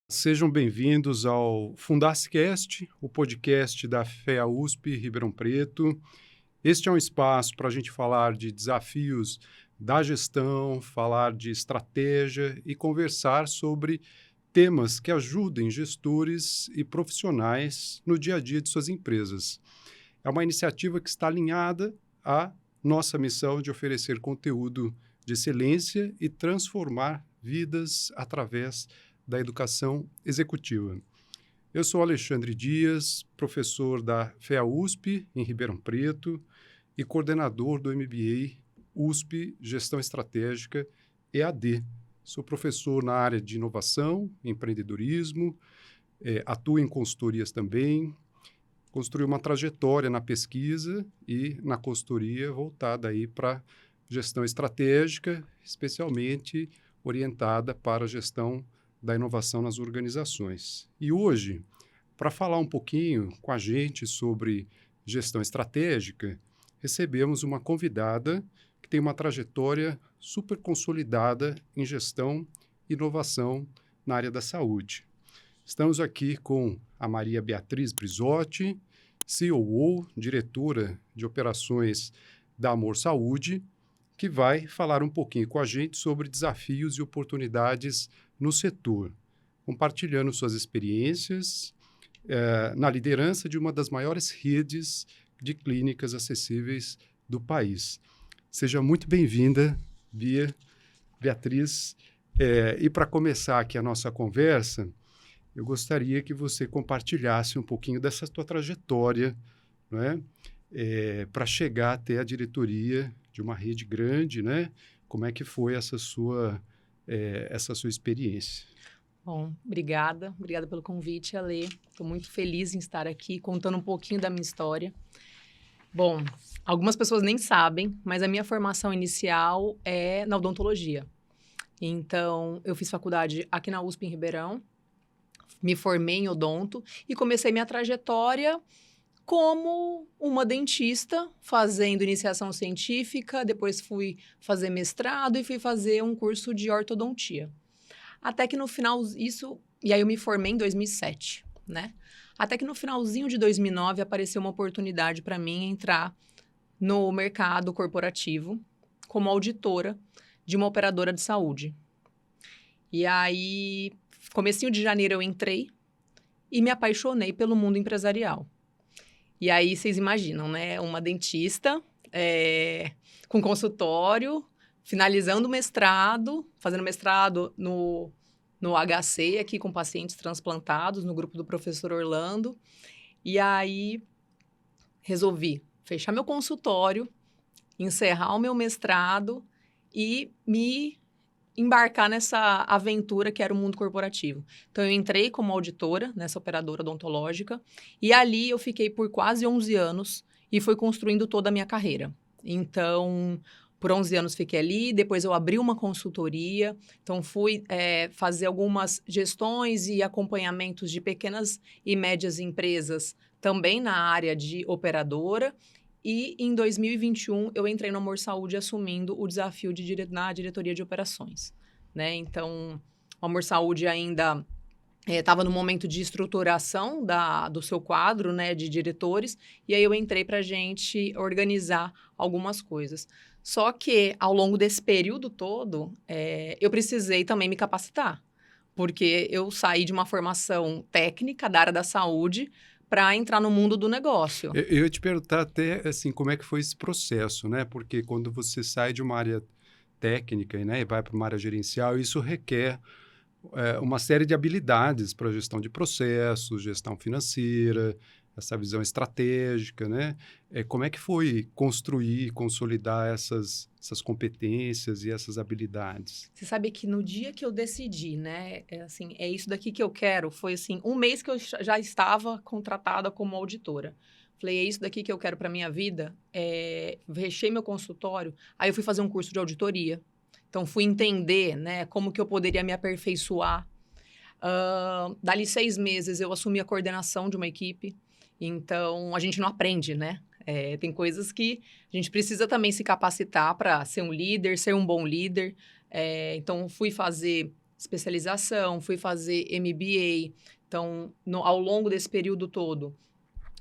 Sejam bem-vindos ao Fundascast, o podcast da FEA USP Ribeirão Preto. Este é um espaço para a gente falar de desafios da gestão, falar de estratégia e conversar sobre temas que ajudem gestores e profissionais no dia a dia de suas empresas. É uma iniciativa que está alinhada à nossa missão de oferecer conteúdo de excelência e transformar vidas através da educação executiva. Eu sou Alexandre Dias, professor da FEA USP, em Ribeirão Preto, e coordenador do MBA USP Gestão Estratégica EAD. Sou professor na área de inovação, empreendedorismo, atuo em consultorias também, construí uma trajetória na pesquisa e na consultoria voltada aí para gestão estratégica, especialmente orientada para a gestão da inovação nas organizações. E hoje, para falar um pouquinho com a gente sobre gestão estratégica, recebemos uma convidada que tem uma trajetória super consolidada em gestão e inovação na área da saúde. Estamos aqui com a Maria Beatriz Brizotti, COO, diretora de operações da Amor Saúde, que vai falar um pouquinho com a gente sobre desafios e oportunidades no setor, compartilhando suas experiências na liderança de uma das maiores redes de clínicas acessíveis do país. Seja muito bem-vinda, Beatriz. E para começar aqui a nossa conversa, eu gostaria que você compartilhasse um pouquinho dessa tua trajetória, não é? Para chegar até a diretoria de uma rede grande, né? Como é que foi essa sua experiência? Bom, obrigada pelo convite, Ale. Estou muito feliz em estar aqui contando um pouquinho da minha história. Bom, algumas pessoas nem sabem, mas a minha formação inicial é na odontologia. Então, eu fiz faculdade aqui na USP em Ribeirão, me formei em odonto e comecei minha trajetória como uma dentista, fazendo iniciação científica, depois fui fazer mestrado e fui fazer um curso de ortodontia. Até que no final, e aí eu me formei em 2007, né? Até que no finalzinho de 2009 apareceu uma oportunidade para mim entrar no mercado corporativo como auditora de uma operadora de saúde. E aí, comecinho de janeiro eu entrei e me apaixonei pelo mundo empresarial. E aí, vocês imaginam, né? Uma dentista com consultório, finalizando o mestrado, fazendo mestrado no HC, aqui com pacientes transplantados, no grupo do professor Orlando. E aí, resolvi fechar meu consultório, encerrar o meu mestrado e me embarcar nessa aventura que era o mundo corporativo. Então, eu entrei como auditora nessa operadora odontológica e ali eu fiquei por quase 11 anos e fui construindo toda a minha carreira. Então, por 11 anos fiquei ali, depois eu abri uma consultoria, então fui fazer algumas gestões e acompanhamentos de pequenas e médias empresas, também na área de operadora, e em 2021 eu entrei no Amor Saúde assumindo o desafio na diretoria de operações, né? Então, o Amor Saúde ainda estava no momento de estruturação do seu quadro, né, de diretores, e aí eu entrei para a gente organizar algumas coisas. Só que, ao longo desse período todo, eu precisei também me capacitar, porque eu saí de uma formação técnica da área da saúde para entrar no mundo do negócio. Eu ia te perguntar até, assim, como é que foi esse processo, né? Porque quando você sai de uma área técnica, né, e vai para uma área gerencial, isso requer uma série de habilidades para gestão de processos, gestão financeira, essa visão estratégica, né? Como é que foi construir, consolidar essas competências e essas habilidades? Você sabe que no dia que eu decidi, né, é isso daqui que eu quero, foi assim, um mês que eu já estava contratada como auditora. Falei, é isso daqui que eu quero para minha vida. Fechei meu consultório, aí eu fui fazer um curso de auditoria. Então, fui entender, né, como que eu poderia me aperfeiçoar. Dali 6 meses, eu assumi a coordenação de uma equipe. Então, a gente não aprende, né? Tem coisas que a gente precisa também se capacitar para ser um líder, ser um bom líder. Então, fui fazer especialização, fui fazer MBA. Então, ao longo desse período todo,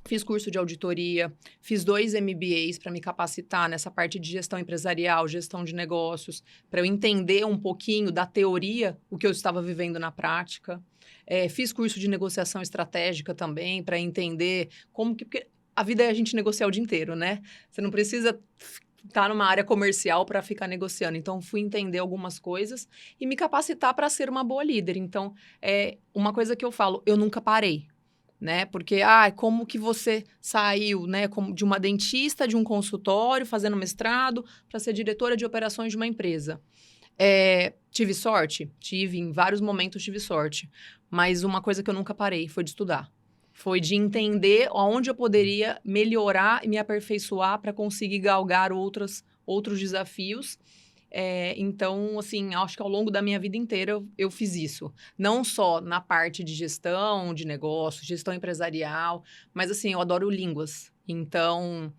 fiz curso de auditoria, fiz 2 MBAs para me capacitar nessa parte de gestão empresarial, gestão de negócios, para eu entender um pouquinho da teoria, o que eu estava vivendo na prática. Fiz curso de negociação estratégica também, para entender como que... Porque a vida é a gente negociar o dia inteiro, né? Você não precisa estar numa área comercial para ficar negociando. Então, fui entender algumas coisas e me capacitar para ser uma boa líder. Então, uma coisa que eu falo, eu nunca parei. Né? Porque, como que você saiu, né, de uma dentista, de um consultório, fazendo mestrado, para ser diretora de operações de uma empresa? Tive sorte? Tive, em vários momentos tive sorte. Mas uma coisa que eu nunca parei foi de estudar. Foi de entender onde eu poderia melhorar e me aperfeiçoar para conseguir galgar outros desafios. Então, assim, acho que ao longo da minha vida inteira eu fiz isso. Não só na parte de gestão, de negócio, gestão empresarial, mas, assim, eu adoro línguas. Então,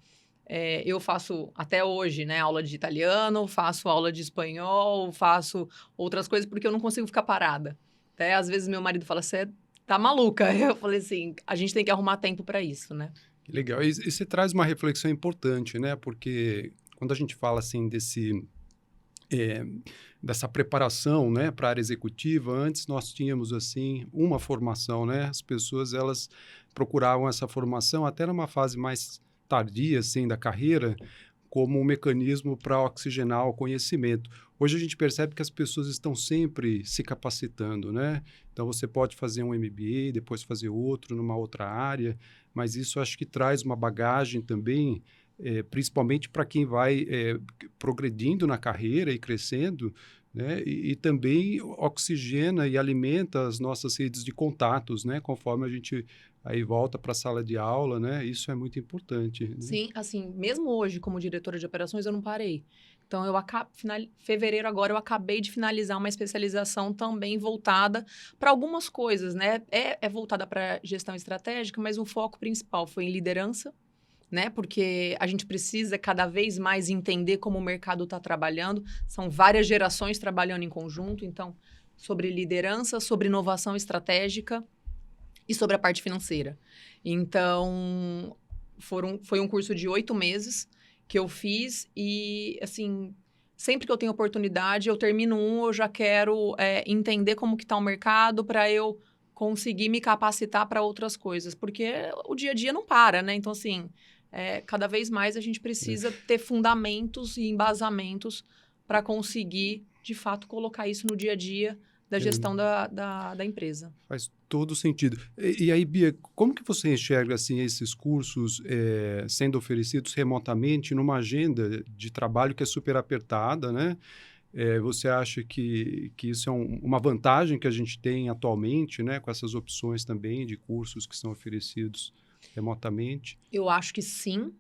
eu faço, até hoje, né, aula de italiano, faço aula de espanhol, faço outras coisas, porque eu não consigo ficar parada. Até, às vezes, meu marido fala, você tá maluca. Eu falei assim, a gente tem que arrumar tempo para isso, né? Legal. E você traz uma reflexão importante, né? Porque quando a gente fala, assim, dessa preparação, né, para a área executiva, antes nós tínhamos, assim, uma formação, né? As pessoas, elas procuravam essa formação até numa fase mais tardia, assim, da carreira, como um mecanismo para oxigenar o conhecimento. Hoje a gente percebe que as pessoas estão sempre se capacitando, né? Então, você pode fazer um MBA, depois fazer outro numa outra área, mas isso acho que traz uma bagagem também, principalmente para quem vai progredindo na carreira e crescendo, né? E também oxigena e alimenta as nossas redes de contatos, né? Conforme a gente aí volta para a sala de aula, né? Isso é muito importante. Né? Sim, assim, mesmo hoje como diretora de operações, eu não parei. Então, fevereiro agora, eu acabei de finalizar uma especialização também voltada para algumas coisas, né? É voltada para gestão estratégica, mas o foco principal foi em liderança, né? Porque a gente precisa cada vez mais entender como o mercado está trabalhando. São várias gerações trabalhando em conjunto. Então, sobre liderança, sobre inovação estratégica e sobre a parte financeira. Então, foi um curso de 8 meses que eu fiz e, assim, sempre que eu tenho oportunidade, eu termino eu já quero entender como que está o mercado para eu conseguir me capacitar para outras coisas, porque o dia a dia não para, né? Então, assim, cada vez mais a gente precisa ter fundamentos e embasamentos para conseguir, de fato, colocar isso no dia a dia da gestão da empresa. Faz todo sentido. E aí, Bia, como que você enxerga assim, esses cursos sendo oferecidos remotamente numa agenda de trabalho que é super apertada, né? Você acha que isso é uma vantagem que a gente tem atualmente, né? Com essas opções também de cursos que são oferecidos remotamente? Eu acho que sim.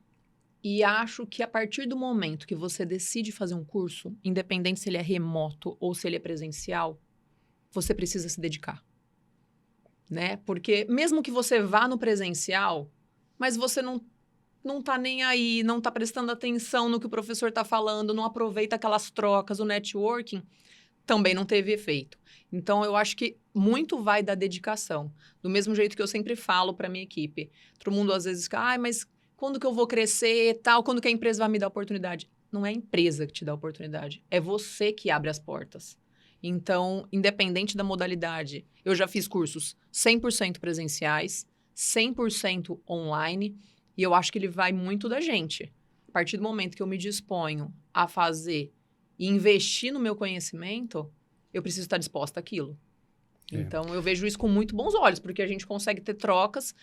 E acho que a partir do momento que você decide fazer um curso, independente se ele é remoto ou se ele é presencial, você precisa se dedicar, né? Porque mesmo que você vá no presencial, mas você não tá nem aí, não tá prestando atenção no que o professor tá falando, não aproveita aquelas trocas, o networking, também não teve efeito. Então, eu acho que muito vai da dedicação. Do mesmo jeito que eu sempre falo para minha equipe. Todo mundo às vezes fica, mas quando que eu vou crescer, tal? Quando que a empresa vai me dar oportunidade? Não é a empresa que te dá a oportunidade, é você que abre as portas. Então, independente da modalidade, eu já fiz cursos 100% presenciais, 100% online, e eu acho que ele vai muito da gente. A partir do momento que eu me disponho a fazer e investir no meu conhecimento, eu preciso estar disposta àquilo. Então, eu vejo isso com muito bons olhos, porque a gente consegue ter trocas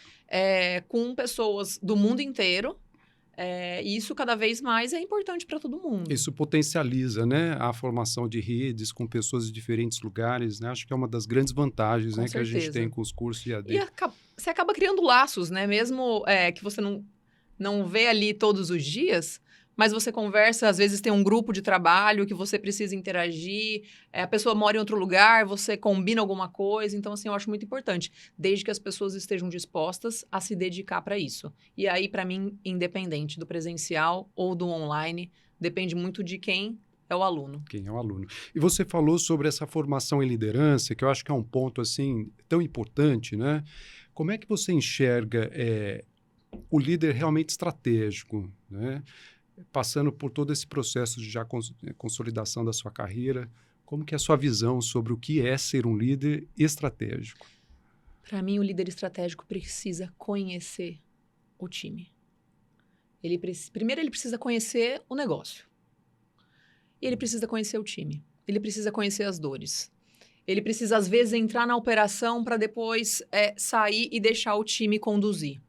com pessoas do mundo inteiro, e isso cada vez mais é importante para todo mundo. Isso potencializa, né, a formação de redes com pessoas de diferentes lugares, né? Acho que é uma das grandes vantagens, né, que a gente tem com os cursos de AD. E você acaba criando laços, né? Mesmo que você não vê ali todos os dias, mas você conversa, às vezes tem um grupo de trabalho que você precisa interagir, a pessoa mora em outro lugar, você combina alguma coisa. Então, assim, eu acho muito importante, desde que as pessoas estejam dispostas a se dedicar para isso. E aí, para mim, independente do presencial ou do online, depende muito de quem é o aluno. Quem é o aluno. E você falou sobre essa formação em liderança, que eu acho que é um ponto assim tão importante, né? Como é que você enxerga o líder realmente estratégico, né? Passando por todo esse processo de já consolidação da sua carreira, como que é a sua visão sobre o que é ser um líder estratégico? Para mim, o líder estratégico precisa conhecer o time. Primeiro, ele precisa conhecer o negócio. E ele precisa conhecer o time. Ele precisa conhecer as dores. Ele precisa, às vezes, entrar na operação para depois sair e deixar o time conduzir.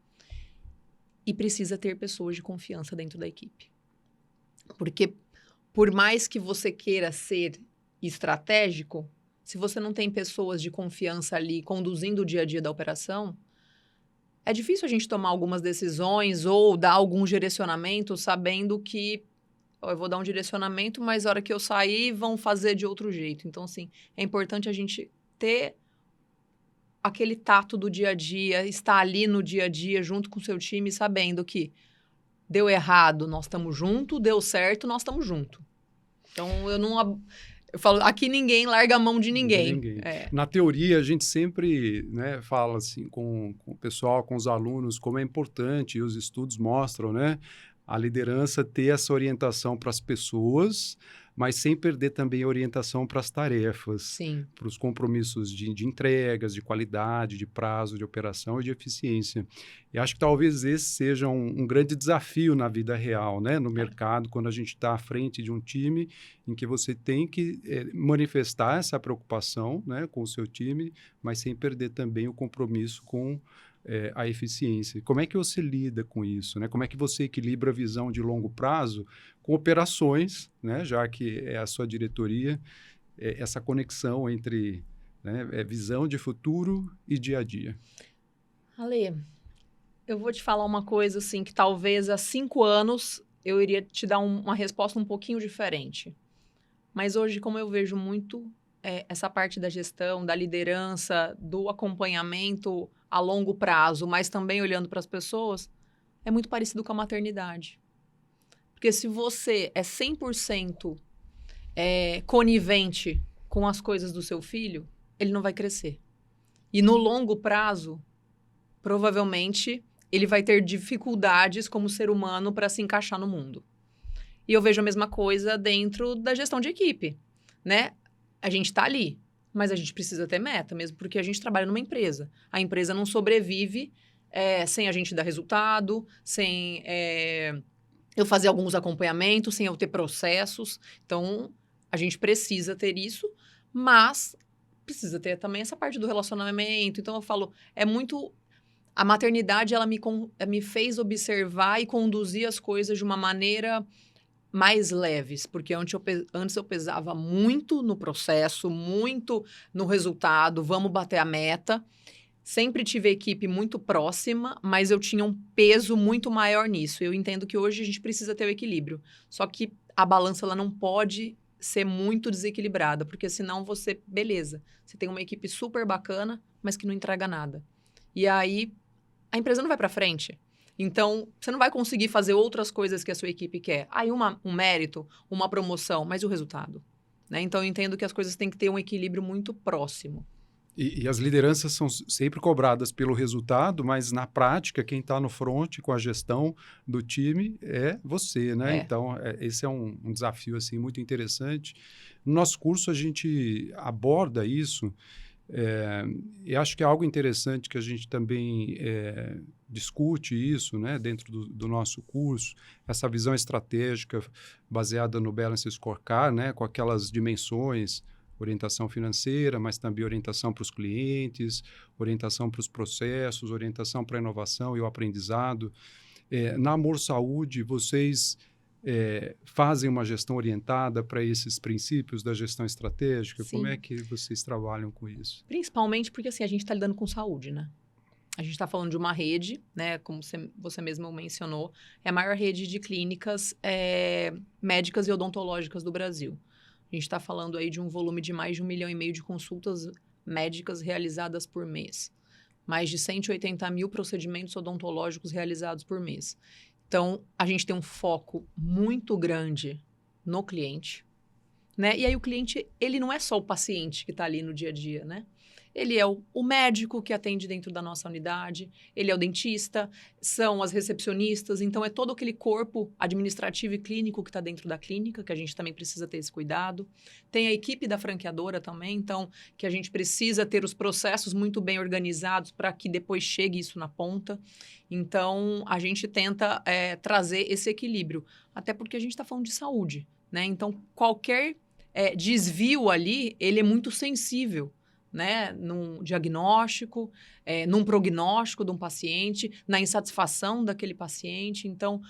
E precisa ter pessoas de confiança dentro da equipe. Porque, por mais que você queira ser estratégico, se você não tem pessoas de confiança ali conduzindo o dia a dia da operação, é difícil a gente tomar algumas decisões ou dar algum direcionamento sabendo que eu vou dar um direcionamento, mas a hora que eu sair vão fazer de outro jeito. Então, assim, é importante a gente ter aquele tato do dia a dia, estar ali no dia a dia junto com o seu time, sabendo que deu errado, nós estamos juntos, deu certo, nós estamos juntos. Então, eu falo, aqui ninguém larga a mão de ninguém. Na teoria, a gente sempre, né, fala assim com o pessoal, com os alunos, como é importante, e os estudos mostram, né, a liderança ter essa orientação para as pessoas, mas sem perder também a orientação para as tarefas, para os compromissos de entregas, de qualidade, de prazo, de operação e de eficiência. E acho que talvez esse seja um grande desafio na vida real, né? No mercado, quando a gente está à frente de um time em que você tem que manifestar essa preocupação, né, com o seu time, mas sem perder também o compromisso com a eficiência. Como é que você lida com isso, né? Como é que você equilibra a visão de longo prazo com operações, né? Já que é a sua diretoria, essa conexão entre, né, visão de futuro e dia a dia? Ale, eu vou te falar uma coisa assim, que talvez há 5 anos eu iria te dar uma resposta um pouquinho diferente. Mas hoje, como eu vejo muito essa parte da gestão, da liderança, do acompanhamento a longo prazo, mas também olhando para as pessoas, é muito parecido com a maternidade. Porque se você é 100% conivente com as coisas do seu filho, ele não vai crescer. E no longo prazo, provavelmente, ele vai ter dificuldades como ser humano para se encaixar no mundo. E eu vejo a mesma coisa dentro da gestão de equipe, né? A gente está ali, mas a gente precisa ter meta, mesmo porque a gente trabalha numa empresa. A empresa não sobrevive sem a gente dar resultado, sem eu fazer alguns acompanhamentos, sem eu ter processos. Então, a gente precisa ter isso, mas precisa ter também essa parte do relacionamento. Então, eu falo, a maternidade, ela me fez observar e conduzir as coisas de uma maneira mais leves, porque antes eu pesava muito no processo, muito no resultado, vamos bater a meta. Sempre tive a equipe muito próxima, mas eu tinha um peso muito maior nisso. Eu entendo que hoje a gente precisa ter o equilíbrio. Só que a balança ela não pode ser muito desequilibrada, porque senão beleza, você tem uma equipe super bacana, mas que não entrega nada. E aí a empresa não vai para frente. Então, você não vai conseguir fazer outras coisas que a sua equipe quer. Aí um mérito, uma promoção, mas e o resultado? Né? Então, eu entendo que as coisas têm que ter um equilíbrio muito próximo. E as lideranças são sempre cobradas pelo resultado, mas na prática, quem está no front com a gestão do time é você, né? Então, esse é um desafio assim, muito interessante. No nosso curso, a gente aborda isso. E acho que é algo interessante que a gente também discute isso, né, dentro do nosso curso, essa visão estratégica baseada no Balance Scorecard, né, com aquelas dimensões, orientação financeira, mas também orientação para os clientes, orientação para os processos, orientação para a inovação e o aprendizado. Na Amor Saúde, vocês fazem uma gestão orientada para esses princípios da gestão estratégica? Sim. Como é que vocês trabalham com isso? Principalmente porque assim, a gente está lidando com saúde, né? A gente está falando de uma rede, né? Como você mesmo mencionou, é a maior rede de clínicas médicas e odontológicas do Brasil. A gente está falando aí de um volume de mais de 1,5 milhão de consultas médicas realizadas por mês. Mais de 180 mil procedimentos odontológicos realizados por mês. Então, a gente tem um foco muito grande no cliente. né? E aí o cliente, ele não é só o paciente que está ali no dia a dia, né? Ele é o médico que atende dentro da nossa unidade, ele é o dentista, são as recepcionistas, então é todo aquele corpo administrativo e clínico que está dentro da clínica, que a gente também precisa ter esse cuidado. Tem a equipe da franqueadora também, então, que a gente precisa ter os processos muito bem organizados para que depois chegue isso na ponta. Então, a gente tenta trazer esse equilíbrio, até porque a gente está falando de saúde, né? Então, qualquer desvio ali, ele é muito sensível, né, num diagnóstico, num prognóstico de um paciente, na insatisfação daquele paciente. Então,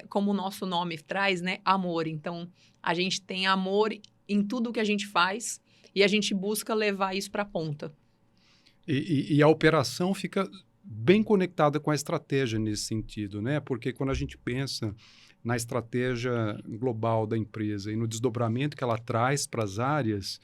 como o nosso nome traz, né, amor. Então, a gente tem amor em tudo que a gente faz e a gente busca levar isso para a ponta. E a operação fica bem conectada com a estratégia nesse sentido, né? Porque quando a gente pensa na estratégia global da empresa e no desdobramento que ela traz para as áreas,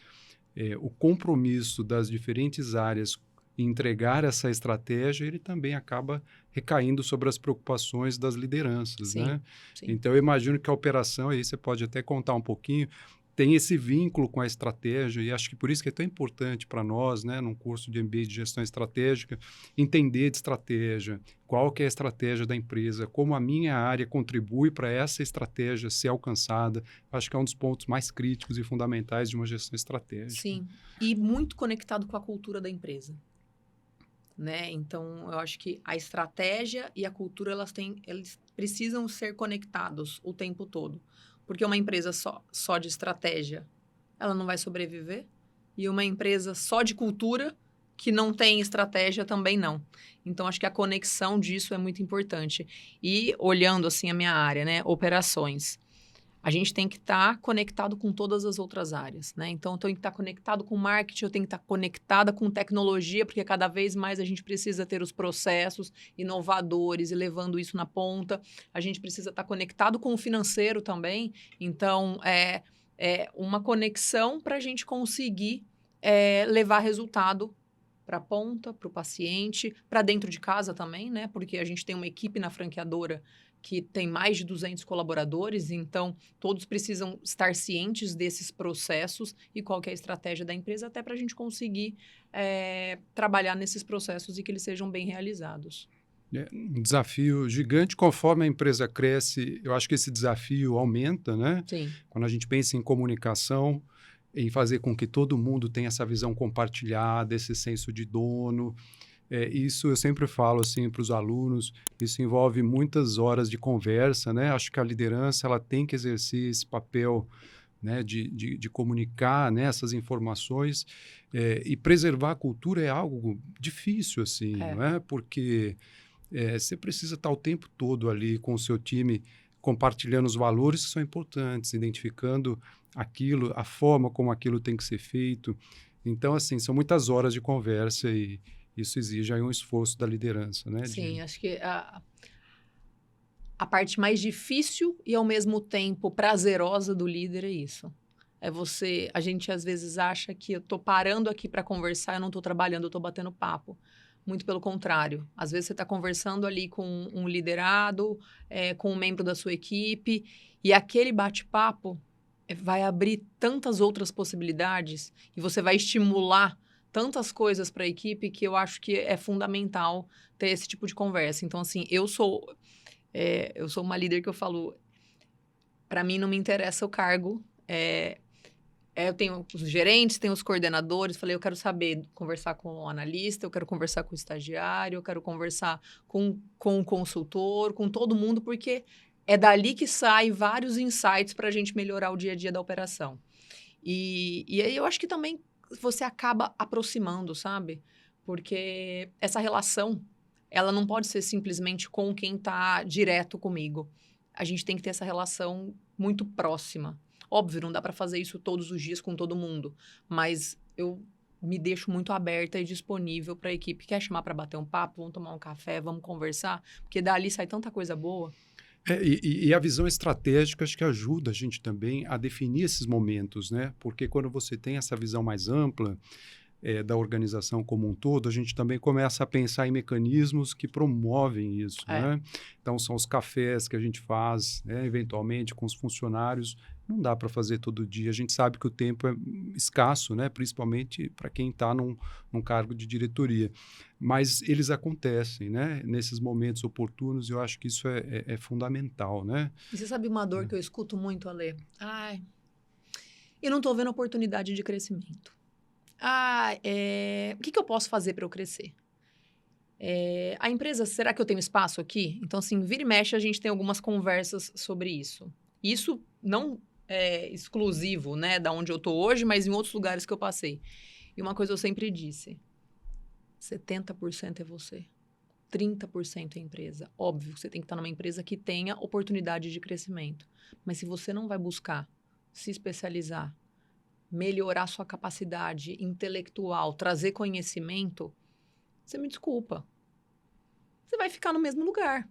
o compromisso das diferentes áreas em entregar essa estratégia, ele também acaba recaindo sobre as preocupações das lideranças, Sim, né? sim. Então, eu imagino que a operação, aí você pode até contar um pouquinho, tem esse vínculo com a estratégia, e acho que por isso que é tão importante para nós, né, num curso de MBA de gestão estratégica, entender de estratégia, qual que é a estratégia da empresa, como a minha área contribui para essa estratégia ser alcançada. Acho que é um dos pontos mais críticos e fundamentais de uma gestão estratégica. Sim, e muito conectado com a cultura da empresa, né? Então, eu acho que a estratégia e a cultura, eles precisam ser conectados o tempo todo. Porque uma empresa só de estratégia, ela não vai sobreviver. E uma empresa só de cultura, que não tem estratégia, também não. Então, acho que a conexão disso é muito importante. E olhando, assim, a minha área, né? Operações. A gente tem que estar conectado com todas as outras áreas, né? Então, eu tenho que estar conectado com marketing, eu tenho que estar conectada com tecnologia, porque cada vez mais a gente precisa ter os processos inovadores e levando isso na ponta. A gente precisa estar conectado com o financeiro também. Então, é uma conexão para a gente conseguir levar resultado para a ponta, para o paciente, para dentro de casa também, né? Porque a gente tem uma equipe na franqueadora que tem mais de 200 colaboradores, então todos precisam estar cientes desses processos e qual que é a estratégia da empresa, até para a gente conseguir trabalhar nesses processos e que eles sejam bem realizados. É um desafio gigante. Conforme a empresa cresce, eu acho que esse desafio aumenta, né? Sim. Quando a gente pensa em comunicação, em fazer com que todo mundo tenha essa visão compartilhada, esse senso de dono. Isso eu sempre falo assim para os alunos, isso envolve muitas horas de conversa, né? Acho que a liderança ela tem que exercer esse papel, né, de comunicar, né, essas informações, e preservar a cultura é algo difícil, assim, não é? Porque você precisa estar o tempo todo ali com o seu time compartilhando os valores que são importantes, identificando aquilo, a forma como aquilo tem que ser feito. Então, assim, são muitas horas de conversa e isso exige aí um esforço da liderança, né? Sim, acho que a parte mais difícil e, ao mesmo tempo, prazerosa do líder é isso. A gente às vezes acha que eu tô parando aqui para conversar, eu não tô trabalhando, eu tô batendo papo. Muito pelo contrário. Às vezes você está conversando ali com um liderado, com um membro da sua equipe, e aquele bate-papo vai abrir tantas outras possibilidades e você vai estimular tantas coisas para a equipe que eu acho que é fundamental ter esse tipo de conversa. Então, assim, eu sou uma líder que eu falo, para mim não me interessa o cargo, eu tenho os gerentes, tenho os coordenadores, falei, eu quero saber conversar com o analista, eu quero conversar com o estagiário, eu quero conversar com o consultor, com todo mundo, porque é dali que saem vários insights para a gente melhorar o dia a dia da operação. E aí eu acho que também você acaba aproximando, sabe? Porque essa relação, ela não pode ser simplesmente com quem está direto comigo. A gente tem que ter essa relação muito próxima. Óbvio, não dá para fazer isso todos os dias com todo mundo, mas eu me deixo muito aberta e disponível para a equipe. Quer chamar para bater um papo? Vamos tomar um café, vamos conversar? Porque dali sai tanta coisa boa. E a visão estratégica acho que ajuda a gente também a definir esses momentos, né? Porque quando você tem essa visão mais ampla, da organização como um todo, a gente também começa a pensar em mecanismos que promovem isso, né? Então, são os cafés que a gente faz, né, eventualmente, com os funcionários. Não dá para fazer todo dia. A gente sabe que o tempo é escasso, né? Principalmente para quem está num cargo de diretoria. Mas eles acontecem, né? Nesses momentos oportunos, eu acho que isso é fundamental, né? E você sabe uma dor que eu escuto muito, Ale? Ai, eu não estou vendo oportunidade de crescimento. O que eu posso fazer para eu crescer? A empresa, será que eu tenho espaço aqui? Então, assim, vira e mexe, a gente tem algumas conversas sobre isso. Isso não é exclusivo, né, da onde eu tô hoje, mas em outros lugares que eu passei. E uma coisa eu sempre disse, 70% é você, 30% é a empresa. Óbvio que você tem que estar numa empresa que tenha oportunidade de crescimento. Mas se você não vai buscar se especializar, melhorar sua capacidade intelectual, trazer conhecimento, você me desculpa. Você vai ficar no mesmo lugar,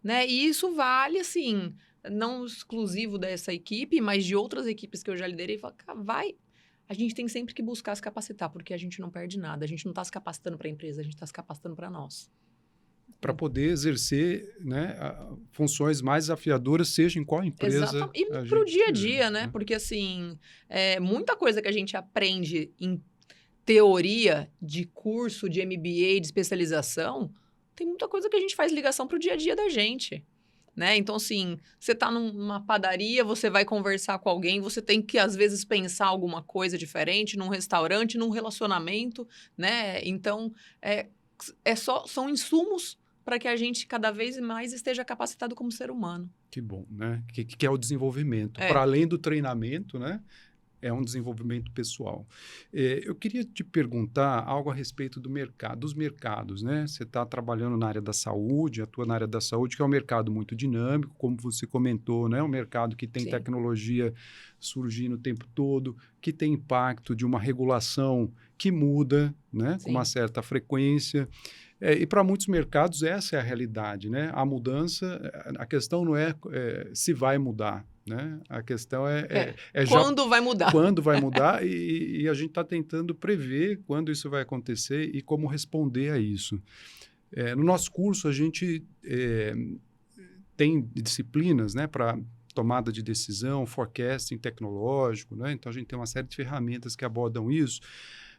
né? E isso vale, assim, não exclusivo dessa equipe, mas de outras equipes que eu já liderei. A gente tem sempre que buscar se capacitar, porque a gente não perde nada. A gente não está se capacitando para a empresa, a gente está se capacitando para nós. Para poder exercer, né, funções mais desafiadoras, seja em qual empresa. Exatamente. E para o dia a dia, né? Porque, assim, muita coisa que a gente aprende em teoria de curso, de MBA, de especialização, tem muita coisa que a gente faz ligação para o dia a dia da gente. Né? Então, assim, você está numa padaria, você vai conversar com alguém, você tem que, às vezes, pensar alguma coisa diferente num restaurante, num relacionamento, né? Então, são insumos para que a gente cada vez mais esteja capacitado como ser humano. Que bom, né? Que é o desenvolvimento. Para além do treinamento, né? É um desenvolvimento pessoal. Eu queria te perguntar algo a respeito dos mercados, né? Você está trabalhando na área da saúde, atua na área da saúde, que é um mercado muito dinâmico, como você comentou, né? Um mercado que tem tecnologia surgindo o tempo todo, que tem impacto de uma regulação que muda, né? Com uma certa frequência. E para muitos mercados essa é a realidade, né? A mudança, a questão não é se vai mudar, né? A questão quando vai mudar. Quando vai mudar e a gente está tentando prever quando isso vai acontecer e como responder a isso. No nosso curso, a gente tem disciplinas, né, para tomada de decisão, forecasting tecnológico, né? Então, a gente tem uma série de ferramentas que abordam isso.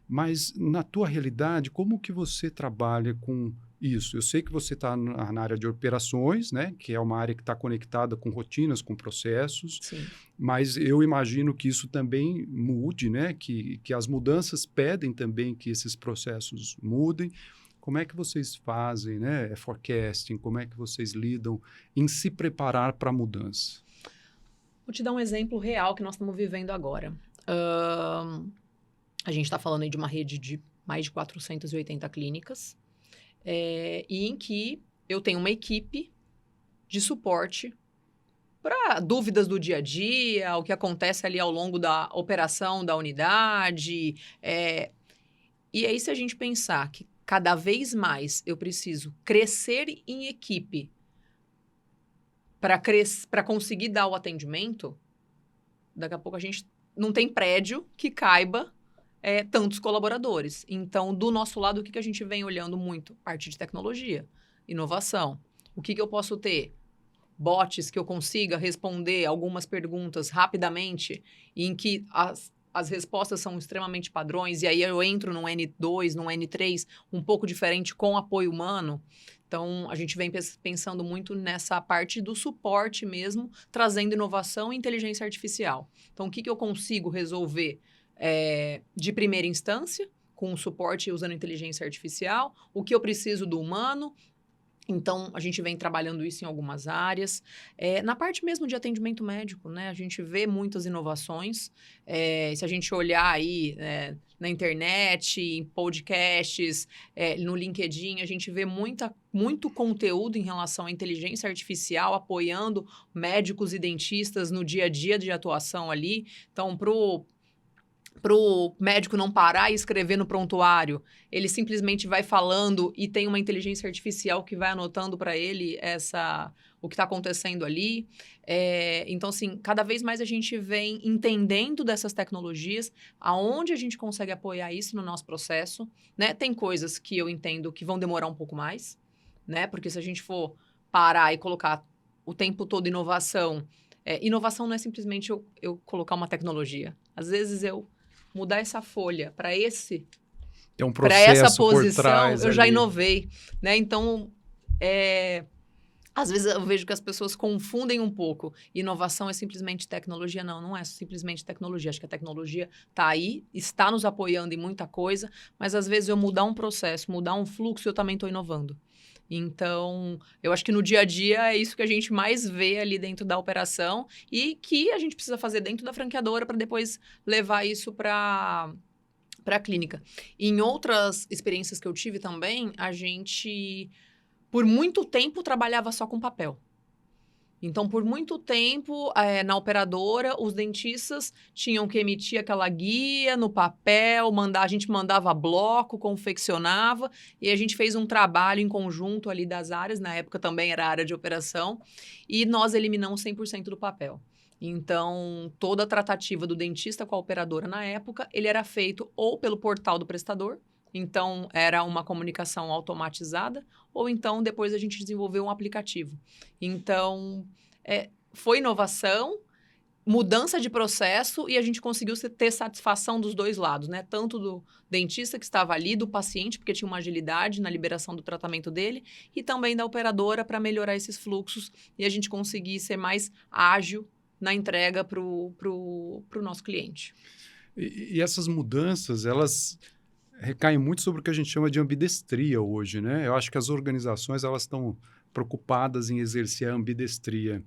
Mas, na tua realidade, como que você trabalha com isso? Eu sei que você está na área de operações, né? Que é uma área que está conectada com rotinas, com processos. Sim. Mas eu imagino que isso também mude, né? Que as mudanças pedem também que esses processos mudem. Como é que vocês fazem, né? Forecasting, como é que vocês lidam em se preparar para a mudança? Vou te dar um exemplo real que nós estamos vivendo agora. A gente está falando aí de uma rede de mais de 480 clínicas, e em que eu tenho uma equipe de suporte para dúvidas do dia a dia, o que acontece ali ao longo da operação da unidade. E aí, se a gente pensar que cada vez mais eu preciso crescer em equipe para conseguir dar o atendimento, daqui a pouco a gente não tem prédio que caiba tantos colaboradores. Então, do nosso lado, o que a gente vem olhando muito? Parte de tecnologia, inovação. O que eu posso ter? Bots que eu consiga responder algumas perguntas rapidamente, em que as respostas são extremamente padrões, e aí eu entro num N2, num N3, um pouco diferente com apoio humano. Então, a gente vem pensando muito nessa parte do suporte mesmo, trazendo inovação e inteligência artificial. Então, o que eu consigo resolver de primeira instância, com o suporte usando inteligência artificial, o que eu preciso do humano. Então, a gente vem trabalhando isso em algumas áreas. Na parte mesmo de atendimento médico, né? A gente vê muitas inovações. Se a gente olhar aí na internet, em podcasts, no LinkedIn, a gente vê muito conteúdo em relação à inteligência artificial, apoiando médicos e dentistas no dia a dia de atuação ali. Então, para o médico não parar e escrever no prontuário. Ele simplesmente vai falando e tem uma inteligência artificial que vai anotando para ele o que está acontecendo ali. Então, assim, cada vez mais a gente vem entendendo dessas tecnologias, aonde a gente consegue apoiar isso no nosso processo, né? Tem coisas que eu entendo que vão demorar um pouco mais, né? Porque se a gente for parar e colocar o tempo todo inovação, inovação não é simplesmente eu colocar uma tecnologia. Às vezes eu mudar essa folha para Tem um para processo essa por posição, trás eu já ali. inovei, né? Então, às vezes eu vejo que as pessoas confundem um pouco. Inovação é simplesmente tecnologia. Não é simplesmente tecnologia. Acho que a tecnologia está aí, está nos apoiando em muita coisa, mas às vezes eu mudar um processo, mudar um fluxo, eu também estou inovando. Então, eu acho que no dia a dia é isso que a gente mais vê ali dentro da operação e que a gente precisa fazer dentro da franqueadora para depois levar isso para a clínica. E em outras experiências que eu tive também, a gente, por muito tempo, trabalhava só com papel. Então, por muito tempo, na operadora, os dentistas tinham que emitir aquela guia no papel, a gente mandava bloco, confeccionava, e a gente fez um trabalho em conjunto ali das áreas, na época também era a área de operação, e nós eliminamos 100% do papel. Então, toda a tratativa do dentista com a operadora na época, ele era feito ou pelo portal do prestador, então era uma comunicação automatizada, ou então depois a gente desenvolveu um aplicativo. Então, foi inovação, mudança de processo e a gente conseguiu ter satisfação dos dois lados, né? Tanto do dentista que estava ali, do paciente, porque tinha uma agilidade na liberação do tratamento dele, e também da operadora para melhorar esses fluxos e a gente conseguir ser mais ágil na entrega para o nosso cliente. E essas mudanças, elas recaem muito sobre o que a gente chama de ambidestria hoje, né? Eu acho que as organizações, elas estão preocupadas em exercer a ambidestria.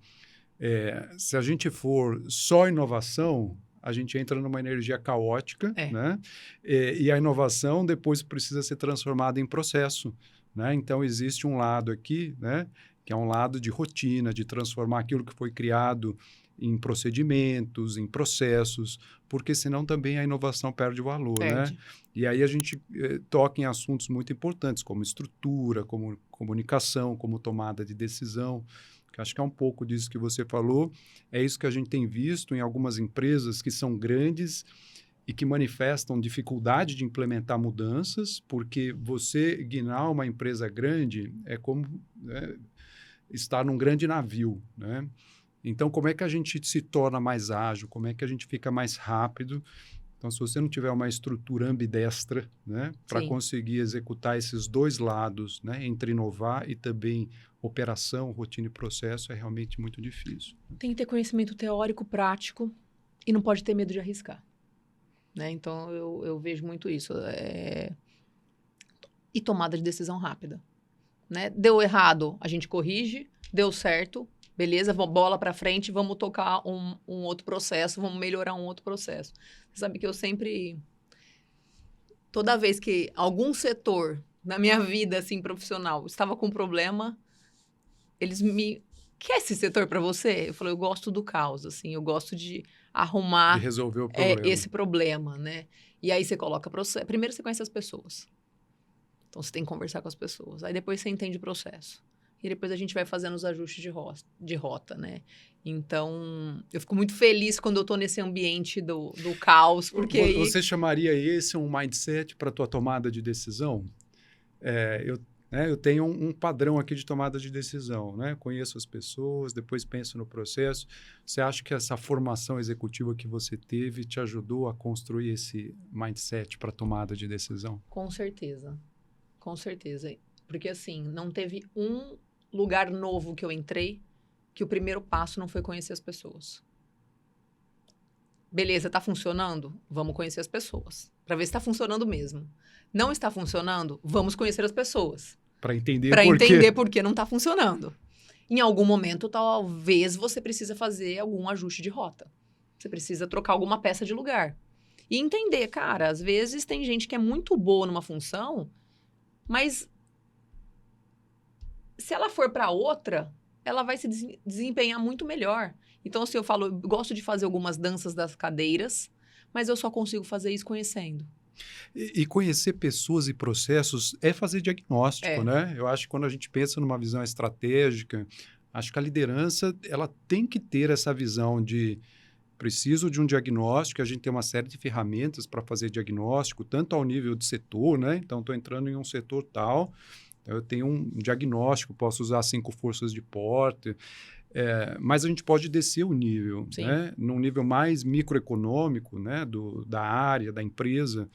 Se a gente for só inovação, a gente entra numa energia caótica, né? E a inovação depois precisa ser transformada em processo, né? Então, existe um lado aqui, né? Que é um lado de rotina, de transformar aquilo que foi criado em procedimentos, em processos, porque senão também a inovação perde valor, né? E aí a gente toca em assuntos muito importantes, como estrutura, como comunicação, como tomada de decisão, que acho que é um pouco disso que você falou. É isso que a gente tem visto em algumas empresas que são grandes e que manifestam dificuldade de implementar mudanças, porque você guinar uma empresa grande é como estar num grande navio, né? Então, como é que a gente se torna mais ágil? Como é que a gente fica mais rápido? Então, se você não tiver uma estrutura ambidestra, né, para conseguir executar esses dois lados, né, entre inovar e também operação, rotina e processo, é realmente muito difícil. Tem que ter conhecimento teórico, prático e não pode ter medo de arriscar, né? Então, eu vejo muito isso. E tomada de decisão rápida, né? Deu errado, a gente corrige. Deu certo, beleza, bola para frente, vamos tocar um outro processo, vamos melhorar um outro processo. Você sabe que eu sempre, toda vez que algum setor na minha vida, assim, profissional, estava com problema, eles quer esse setor para você? Eu falei, eu gosto do caos, assim, eu gosto de arrumar... De resolver o problema. Esse problema, né? E aí você coloca processo. Primeiro você conhece as pessoas. Então você tem que conversar com as pessoas. Aí depois você entende o processo. E depois a gente vai fazendo os ajustes de rota, né? Então, eu fico muito feliz quando eu estou nesse ambiente do caos, porque... Você chamaria esse um mindset para a tua tomada de decisão? Eu tenho um padrão aqui de tomada de decisão, né? Conheço as pessoas, depois penso no processo. Você acha que essa formação executiva que você teve te ajudou a construir esse mindset para a tomada de decisão? Com certeza. Com certeza. Porque, assim, não teve um lugar novo que eu entrei que o primeiro passo não foi conhecer as pessoas. Beleza, tá funcionando? Vamos conhecer as pessoas. Para ver se está funcionando mesmo. Não está funcionando? Vamos conhecer as pessoas. Para entender por que não está funcionando. Em algum momento, talvez você precisa fazer algum ajuste de rota. Você precisa trocar alguma peça de lugar. E entender, cara, às vezes tem gente que é muito boa numa função, mas se ela for para outra, ela vai se desempenhar muito melhor. Então, assim, eu gosto de fazer algumas danças das cadeiras, mas eu só consigo fazer isso conhecendo. E conhecer pessoas e processos é fazer diagnóstico, né? Eu acho que quando a gente pensa numa visão estratégica, acho que a liderança ela tem que ter essa visão de preciso de um diagnóstico, a gente tem uma série de ferramentas para fazer diagnóstico, tanto ao nível de setor, né? Então, estou entrando em um setor tal, eu tenho um diagnóstico, posso usar 5 forças de Porter, mas a gente pode descer o nível, né? Num nível mais microeconômico, né? Da área, da empresa.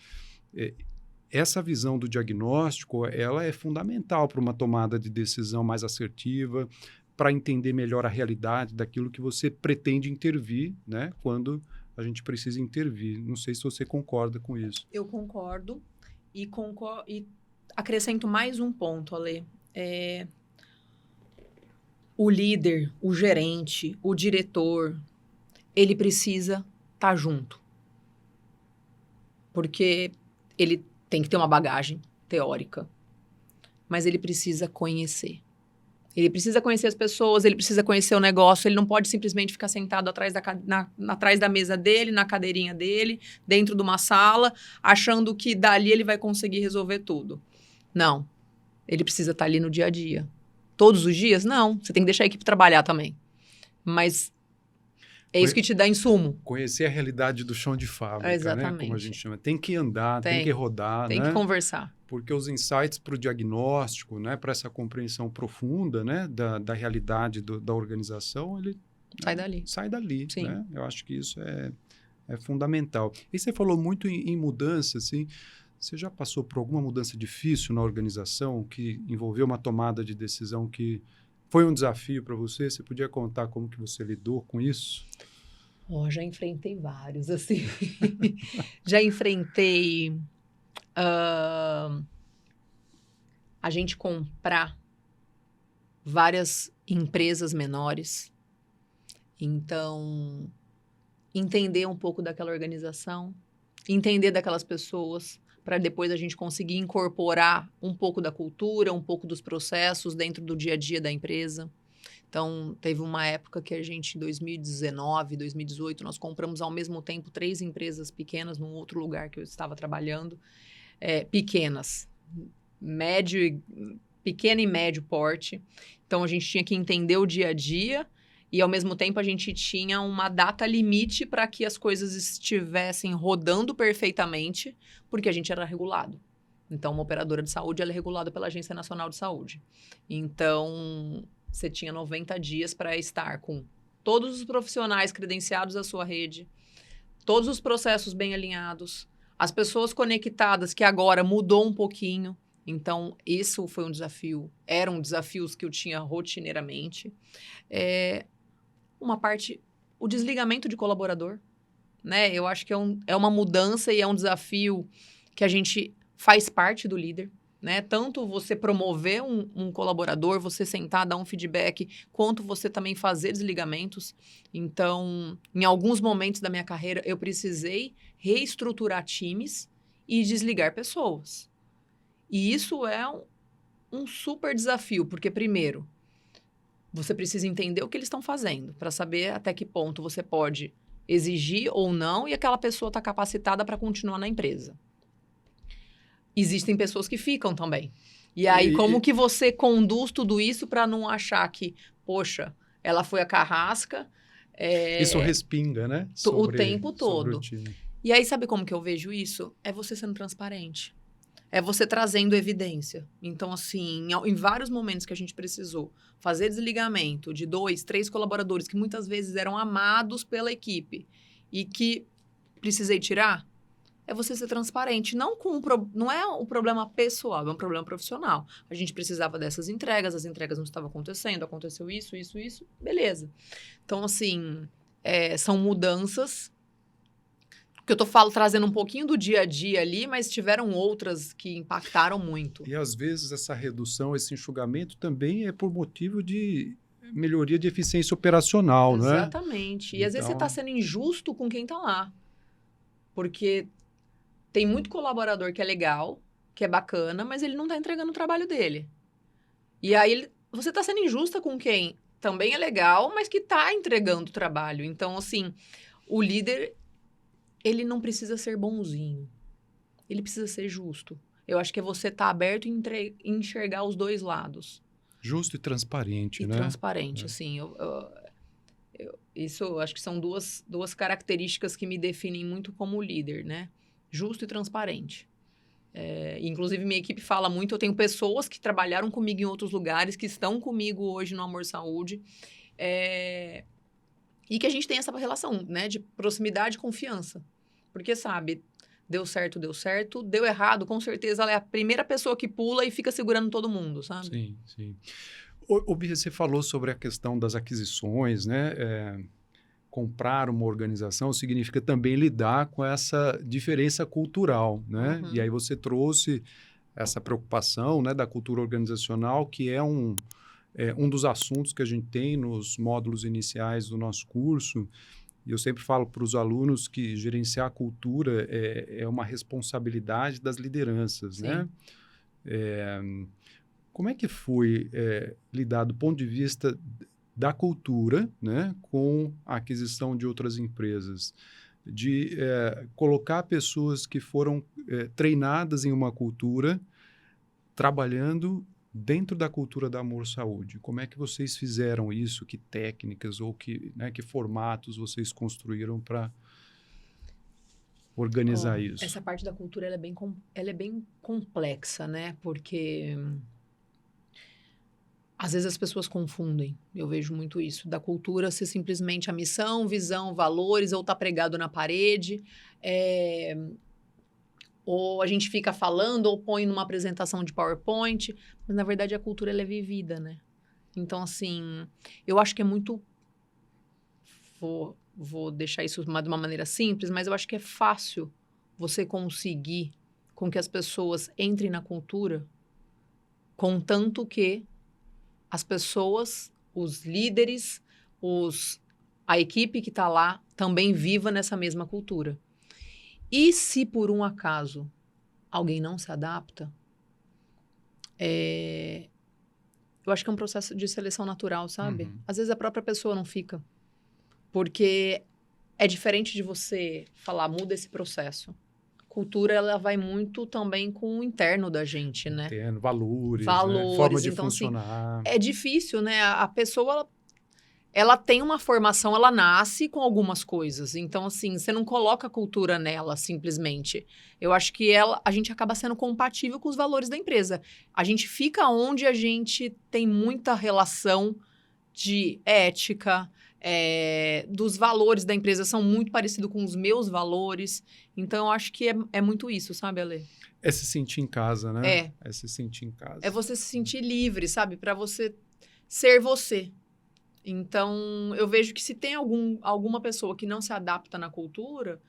Essa visão do diagnóstico, ela é fundamental para uma tomada de decisão mais assertiva, para entender melhor a realidade daquilo que você pretende intervir, né? Quando a gente precisa intervir. Não sei se você concorda com isso. Eu concordo e acrescento mais um ponto, Ale. O líder, o gerente, o diretor, ele precisa estar junto. Porque ele tem que ter uma bagagem teórica, mas ele precisa conhecer. Ele precisa conhecer as pessoas, ele precisa conhecer o negócio, ele não pode simplesmente ficar sentado atrás da mesa dele, na cadeirinha dele, dentro de uma sala, achando que dali ele vai conseguir resolver tudo. Não. Ele precisa estar ali no dia a dia. Todos os dias? Não. Você tem que deixar a equipe trabalhar também. Mas é isso que te dá insumo. Conhecer a realidade do chão de fábrica, né? Como a gente chama. Tem que andar, tem que rodar, tem que conversar. Porque os insights para o diagnóstico, né? Para essa compreensão profunda, né? Da realidade da organização, ele sai dali. Sim. Né? Eu acho que isso é fundamental. E você falou muito em mudança, assim. Você já passou por alguma mudança difícil na organização que envolveu uma tomada de decisão que foi um desafio para você? Você podia contar como que você lidou com isso? Já enfrentei vários, assim. Já enfrentei a gente comprar várias empresas menores. Então, entender um pouco daquela organização, entender daquelas pessoas, para depois a gente conseguir incorporar um pouco da cultura, um pouco dos processos dentro do dia a dia da empresa. Então, teve uma época que a gente, em 2019, 2018, nós compramos ao mesmo tempo 3 empresas pequenas num outro lugar que eu estava trabalhando. Pequenas, pequeno e médio porte. Então, a gente tinha que entender o dia a dia e, ao mesmo tempo, a gente tinha uma data limite para que as coisas estivessem rodando perfeitamente, porque a gente era regulado. Então, uma operadora de saúde ela é regulada pela Agência Nacional de Saúde. Então, você tinha 90 dias para estar com todos os profissionais credenciados à sua rede, todos os processos bem alinhados, as pessoas conectadas, que agora mudou um pouquinho. Então, isso foi um desafio. Eram desafios que eu tinha rotineiramente. Uma parte, o desligamento de colaborador, né? Eu acho que é uma mudança e é um desafio que a gente faz parte do líder, né? Tanto você promover um colaborador, você sentar, dar um feedback, quanto você também fazer desligamentos. Então, em alguns momentos da minha carreira, eu precisei reestruturar times e desligar pessoas. E isso é um super desafio, porque, primeiro, você precisa entender o que eles estão fazendo, para saber até que ponto você pode exigir ou não, e aquela pessoa está capacitada para continuar na empresa. Existem pessoas que ficam também. E aí, como que você conduz tudo isso para não achar que, poxa, ela foi a carrasca... Isso respinga, né? O tempo todo. E aí, sabe como que eu vejo isso? É você sendo transparente. É você trazendo evidência. Então, assim, em vários momentos que a gente precisou fazer desligamento de 2, 3 colaboradores que muitas vezes eram amados pela equipe e que precisei tirar, é você ser transparente. Não é um problema pessoal, é um problema profissional. A gente precisava dessas entregas, as entregas não estavam acontecendo, aconteceu isso, beleza. Então, assim, são mudanças que eu tô trazendo um pouquinho do dia a dia ali, mas tiveram outras que impactaram muito. E, às vezes, essa redução, esse enxugamento também é por motivo de melhoria de eficiência operacional, né? Exatamente. E, às vezes, você está sendo injusto com quem está lá. Porque tem muito colaborador que é legal, que é bacana, mas ele não está entregando o trabalho dele. E aí, você está sendo injusta com quem também é legal, mas que está entregando o trabalho. Então, assim, o líder... ele não precisa ser bonzinho. Ele precisa ser justo. Eu acho que é você estar aberto e enxergar os dois lados. Justo e transparente, E né? transparente, assim. Isso, eu acho que são duas características que me definem muito como líder, né? Justo e transparente. Inclusive, minha equipe fala muito. Eu tenho pessoas que trabalharam comigo em outros lugares, que estão comigo hoje no Amor Saúde. E que a gente tem essa relação, né? De proximidade e confiança. Porque, sabe, deu certo, deu errado, com certeza ela é a primeira pessoa que pula e fica segurando todo mundo, sabe? Sim, sim. Ô, Bia, você falou sobre a questão das aquisições, né? Comprar uma organização significa também lidar com essa diferença cultural, né? E aí você trouxe essa preocupação, né, da cultura organizacional, que é um dos assuntos que a gente tem nos módulos iniciais do nosso curso. E eu sempre falo para os alunos que gerenciar a cultura é uma responsabilidade das lideranças, Sim. né? Como é que foi lidar do ponto de vista da cultura, né, com a aquisição de outras empresas? De colocar pessoas que foram treinadas em uma cultura, trabalhando dentro da cultura da Amor Saúde. Como é que vocês fizeram isso? Que técnicas ou que formatos vocês construíram para organizar isso? Essa parte da cultura ela é bem complexa, né? Porque às vezes as pessoas confundem. Eu vejo muito isso. Da cultura ser simplesmente a missão, visão, valores, ou tá pregado na parede. Ou a gente fica falando, ou põe numa apresentação de PowerPoint. Mas, na verdade, a cultura ela é vivida, né? Então, assim, eu acho que é muito... Vou deixar isso de uma maneira simples, mas eu acho que é fácil você conseguir com que as pessoas entrem na cultura, contanto que as pessoas, os líderes, a equipe que está lá também viva nessa mesma cultura. E se por um acaso alguém não se adapta, eu acho que é um processo de seleção natural, sabe? Uhum. Às vezes a própria pessoa não fica. Porque é diferente de você falar, muda esse processo. Cultura, ela vai muito também com o interno da gente, né? Tendo valores, né? Valores. Forma de Então, assim, funcionar. é difícil, né? A pessoa, ela tem uma formação, ela nasce com algumas coisas. Então, assim, você não coloca a cultura nela, simplesmente. Eu acho que a gente acaba sendo compatível com os valores da empresa. A gente fica onde a gente tem muita relação de ética, dos valores da empresa são muito parecidos com os meus valores. Então, eu acho que é muito isso, sabe, Ale? É se sentir em casa, né? É se sentir em casa. É você se sentir livre, sabe? Para você ser você. Então, eu vejo que se tem alguma pessoa que não se adapta na cultura,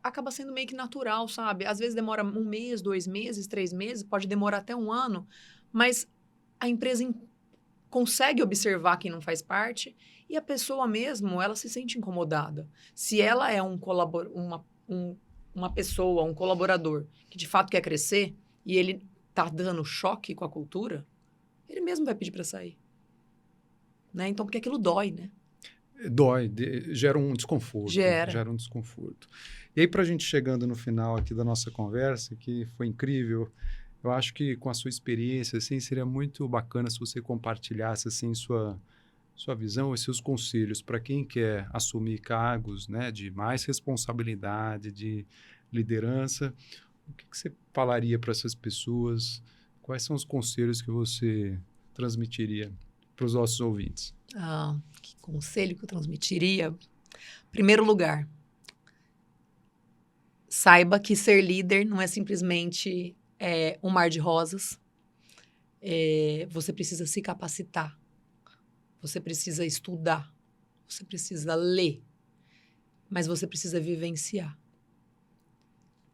acaba sendo meio que natural, sabe? Às vezes demora 1 mês, 2 meses, 3 meses, pode demorar até 1 ano, mas a empresa consegue observar quem não faz parte e a pessoa mesmo, ela se sente incomodada. Se ela é uma pessoa, um colaborador que de fato quer crescer e ele tá dando choque com a cultura, ele mesmo vai pedir para sair. Né? Então, porque aquilo dói, né? Dói, gera um desconforto. Gera um desconforto. E aí, para a gente chegando no final aqui da nossa conversa, que foi incrível, eu acho que com a sua experiência, assim, seria muito bacana se você compartilhasse, assim, sua visão e seus conselhos para quem quer assumir cargos, né, de mais responsabilidade, de liderança. O que você falaria para essas pessoas? Quais são os conselhos que você transmitiria para os nossos ouvintes? Que conselho que eu transmitiria? Primeiro lugar, saiba que ser líder não é simplesmente um mar de rosas. Você precisa se capacitar. Você precisa estudar. Você precisa ler. Mas você precisa vivenciar.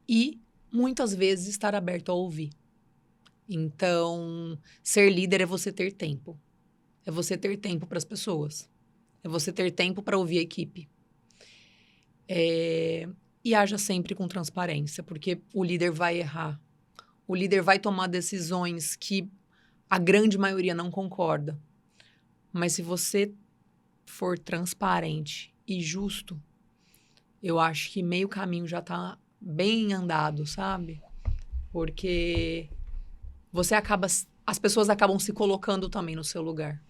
E, muitas vezes, estar aberto a ouvir. Então, ser líder é você ter tempo. É você ter tempo para as pessoas. É você ter tempo para ouvir a equipe. E haja sempre com transparência, porque o líder vai errar. O líder vai tomar decisões que a grande maioria não concorda. Mas se você for transparente e justo, eu acho que meio caminho já está bem andado, sabe? Porque as pessoas acabam se colocando também no seu lugar.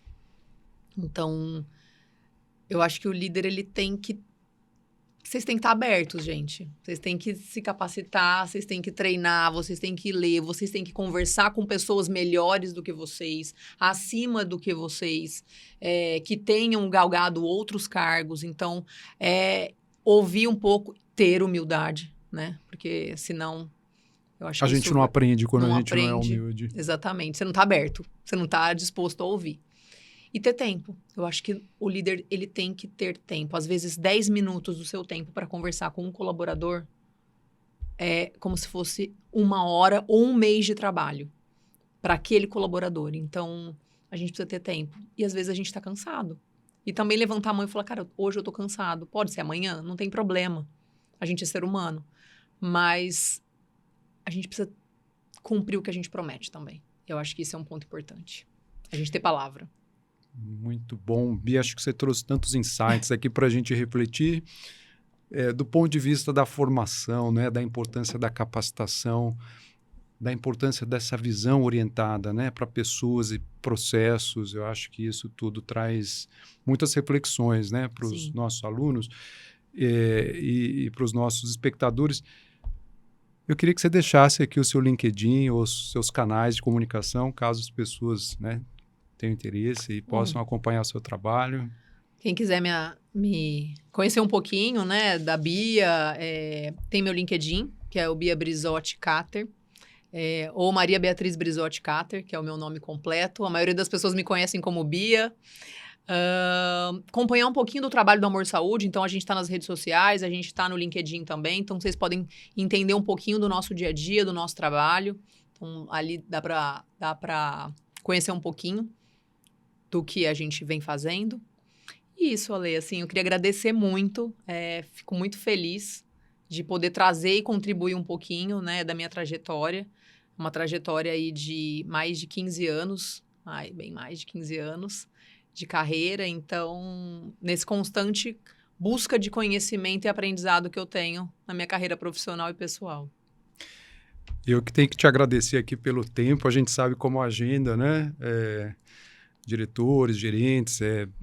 Então, eu acho que o líder, vocês têm que estar abertos, gente. Vocês têm que se capacitar, vocês têm que treinar, vocês têm que ler, vocês têm que conversar com pessoas melhores do que vocês, acima do que vocês, que tenham galgado outros cargos. Então, ouvir um pouco, ter humildade, né? Porque senão, eu acho que A gente não aprende quando a gente não é humilde. Exatamente. Você não está aberto, você não está disposto a ouvir. E ter tempo. Eu acho que o líder, ele tem que ter tempo. Às vezes, 10 minutos do seu tempo para conversar com um colaborador é como se fosse 1 hora ou 1 mês de trabalho para aquele colaborador. Então, a gente precisa ter tempo. E às vezes a gente está cansado. E também levantar a mão e falar, cara, hoje eu estou cansado. Pode ser amanhã, não tem problema. A gente é ser humano. Mas a gente precisa cumprir o que a gente promete também. Eu acho que isso é um ponto importante. A gente ter palavra. Muito bom. Bia, acho que você trouxe tantos insights aqui para a gente refletir do ponto de vista da formação, né, da importância da capacitação, da importância dessa visão orientada, né, para pessoas e processos. Eu acho que isso tudo traz muitas reflexões, né, para os nossos alunos e para os nossos espectadores. Eu queria que você deixasse aqui o seu LinkedIn ou os seus canais de comunicação, caso as pessoas, né, tenham interesse e possam acompanhar o seu trabalho. Quem quiser me conhecer um pouquinho, né, da Bia, tem meu LinkedIn, que é o Bia Brizotti Cater, ou Maria Beatriz Brizotti Cater, que é o meu nome completo. A maioria das pessoas me conhecem como Bia. Acompanhar um pouquinho do trabalho do Amor Saúde, então a gente está nas redes sociais, a gente está no LinkedIn também, então vocês podem entender um pouquinho do nosso dia a dia, do nosso trabalho. Então ali dá para conhecer um pouquinho do que a gente vem fazendo. E isso, Ale, assim, eu queria agradecer muito, fico muito feliz de poder trazer e contribuir um pouquinho, né, da minha trajetória, uma trajetória aí de mais de 15 anos, bem mais de 15 anos de carreira, então, nesse constante busca de conhecimento e aprendizado que eu tenho na minha carreira profissional e pessoal. Eu que tenho que te agradecer aqui pelo tempo, a gente sabe como a agenda, né, diretores, gerentes,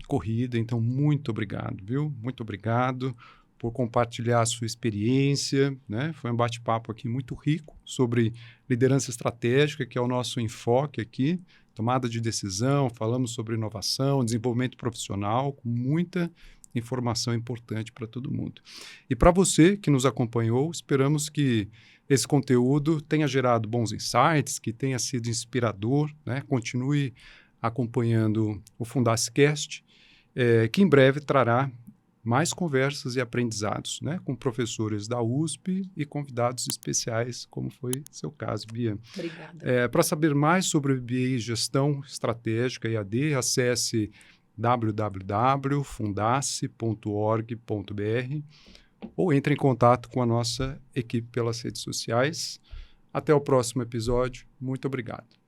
corrida, então muito obrigado, viu? Muito obrigado por compartilhar a sua experiência, né? Foi um bate-papo aqui muito rico sobre liderança estratégica, que é o nosso enfoque aqui, tomada de decisão, falamos sobre inovação, desenvolvimento profissional, com muita informação importante para todo mundo. E para você que nos acompanhou, esperamos que esse conteúdo tenha gerado bons insights, que tenha sido inspirador, né? Continue acompanhando o Fundacicast, que em breve trará mais conversas e aprendizados, né, com professores da USP e convidados especiais, como foi seu caso, Bia. Obrigada. Para saber mais sobre o MBA Gestão Estratégica EAD, acesse www.fundace.org.br ou entre em contato com a nossa equipe pelas redes sociais. Até o próximo episódio. Muito obrigado.